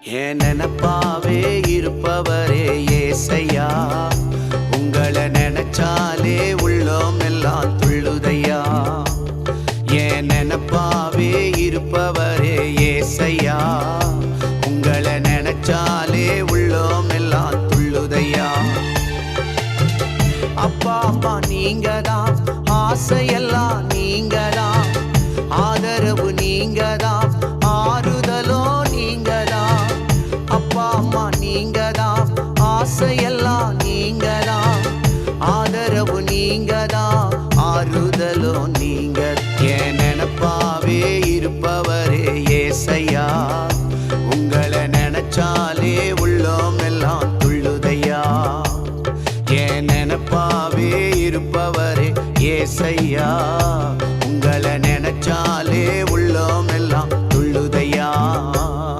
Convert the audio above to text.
என் நினப்பாவே இருப்பவரே ஏசையா, உங்களை நினைச்சாலே உள்ளோம் எல்லாம் துள்ளுதையா. என் நினப்பாவே இருப்பவரே ஏசையா, உங்களை நினைச்சாலே உள்ளோம் எல்லாம் துள்ளுதையா. அப்பா அம்மா நீங்கதான், ஆசையெல்லாம் நீங்கதான், ஆதரவு நீங்கதான், ஆறுதலோ நீங்கதான். அப்பா அம்மா நீங்கதான், ஆசையெல்லாம் நீங்கதான், ஆதரவு நீங்கதான், ஆறுதலோ நீங்க. என் நினப்பாவே இருப்பவரே ஏசையா, உங்களை நினைச்சாலே உள்ளோம் எல்லாம் துள்ளுதையா. என் நினப்பாவே இருப்பவரே ஏசையா.